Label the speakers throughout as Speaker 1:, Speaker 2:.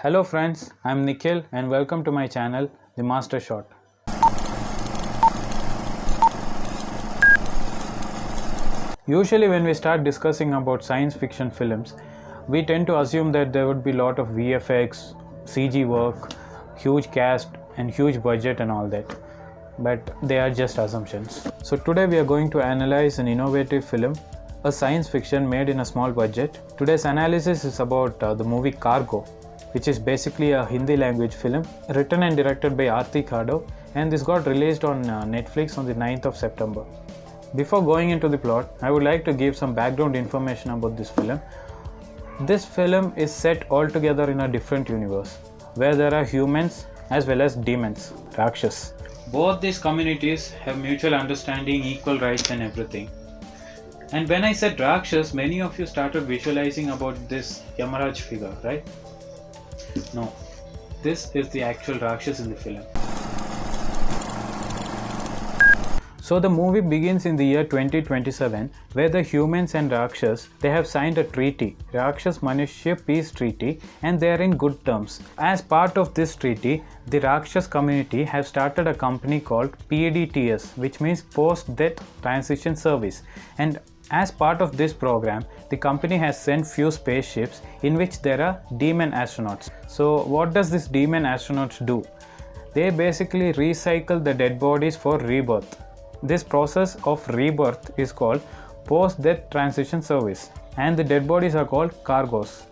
Speaker 1: Hello friends, I'm Nikhil and welcome to my channel, The Master Shot. Usually when we start discussing about science fiction films, we tend to assume that there would be a lot of VFX, CG work, huge cast and huge budget and all that. But they are just assumptions. So today we are going to analyze an innovative film, a science fiction made in a small budget. Today's analysis is about the movie Cargo, which is basically a Hindi language film written and directed by Aarti Khado, and this got released on Netflix on the 9th of September. Before going into the plot, I would like to give some background information about this film. This film is set altogether in a different universe, where there are humans as well as demons, Rakshas. Both these communities have mutual understanding, equal rights and everything. And when I said Rakshas, many of you started visualizing about this Yamaraj figure, right? No, this is the actual Rakshas in the film. So the movie begins in the year 2027, where the humans and Rakshas, they have signed a treaty, Rakshas Manushya Peace Treaty, and they are in good terms. As part of this treaty, the Rakshas community have started a company called PDTS, which means Post-Death Transition Service, and as part of this program, the company has sent few spaceships in which there are demon astronauts. So what does this demon astronauts do? They basically recycle the dead bodies for rebirth. This process of rebirth is called post-death transition service, and the dead bodies are called cargos.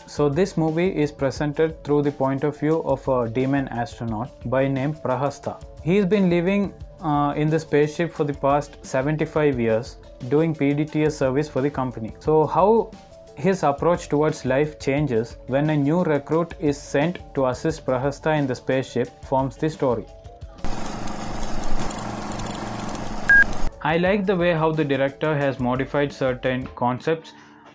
Speaker 1: So this movie is presented through the point of view of a demon astronaut by name Prahasta. He's been living in the spaceship for the past 75 years doing PDTS service for the company. So how his approach towards life changes when a new recruit is sent to assist Prahasta in the spaceship forms the story. I like the way how the director has modified certain concepts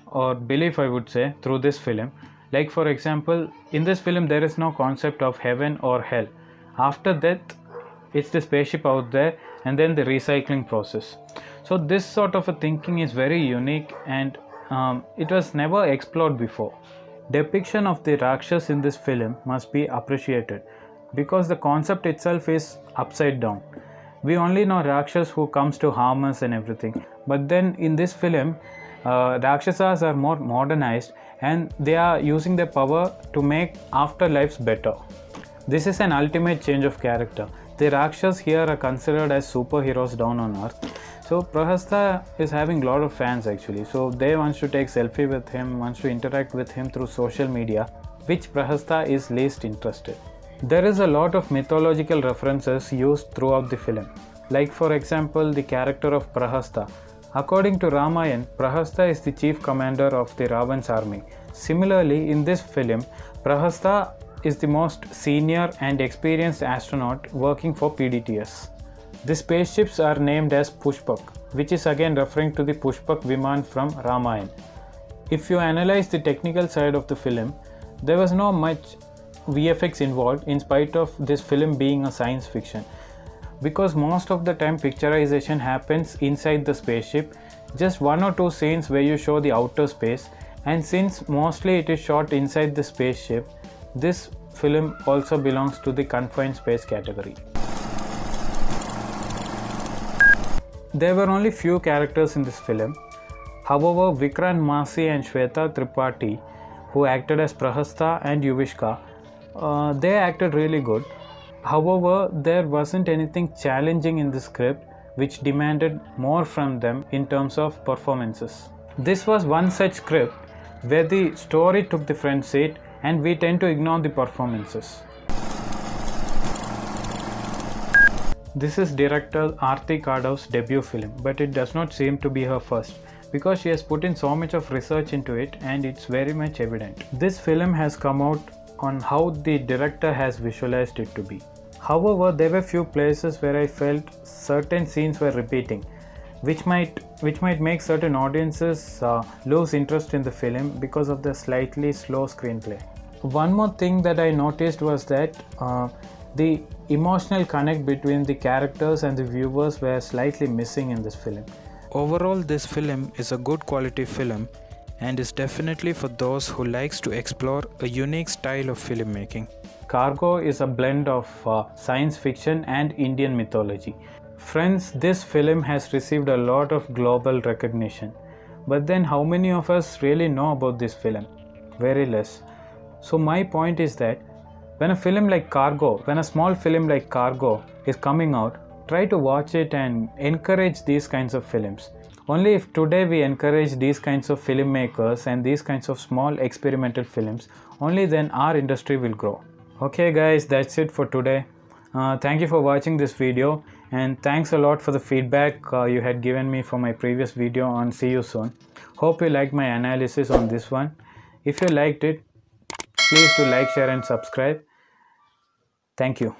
Speaker 1: or belief, I would say, through this film. Like for example, in this film there is no concept of heaven or hell. After death, it's the spaceship out there and then the recycling process. So this sort of a thinking is very unique and it was never explored before. Depiction of the Rakshas in this film must be appreciated because the concept itself is upside down. We only know Rakshas who comes to harm us and everything, but then in this film Rakshasas are more modernized and they are using their power to make afterlives better. This is an ultimate change of character. The Rakshas here are considered as superheroes down on earth. So Prahasta is having a lot of fans actually. So they want to take selfie with him, wants to interact with him through social media, which Prahasta is least interested. There is a lot of mythological references used throughout the film. Like for example, the character of Prahasta. According to Ramayana, Prahasta is the chief commander of the Ravan's army. Similarly, in this film, Prahasta is the most senior and experienced astronaut working for PDTS. The spaceships are named as Pushpak, which is again referring to the Pushpak Viman from Ramayana. If you analyze the technical side of the film, there was no much VFX involved in spite of this film being a science fiction. Because most of the time picturization happens inside the spaceship, just one or two scenes where you show the outer space, and since mostly it is shot inside the spaceship, this film also belongs to the confined space category. There were only few characters in this film. However, Vikrant Massey and Shweta Tripathi, who acted as Prahasta and Yuvishka, they acted really good. However, there wasn't anything challenging in the script which demanded more from them in terms of performances. This was one such script where the story took the front seat and we tend to ignore the performances. This is director Aarti Khado's debut film, but it does not seem to be her first because she has put in so much of research into it and it's very much evident. This film has come out on how the director has visualized it to be. However, there were few places where I felt certain scenes were repeating, which might make certain audiences lose interest in the film because of the slightly slow screenplay. One more thing that I noticed was that the emotional connect between the characters and the viewers were slightly missing in this film. Overall, this film is a good quality film and is definitely for those who likes to explore a unique style of filmmaking. Cargo is a blend of science fiction and Indian mythology. Friends, this film has received a lot of global recognition. But then how many of us really know about this film? Very less. So my point is that when a small film like Cargo is coming out, try to watch it and encourage these kinds of films. Only if today we encourage these kinds of filmmakers and these kinds of small experimental films, only then our industry will grow. Okay guys, that's it for today. Thank you for watching this video, and thanks a lot for the feedback you had given me for my previous video on See You Soon. Hope you liked my analysis on this one. If you liked it, please do like, share and subscribe. Thank you.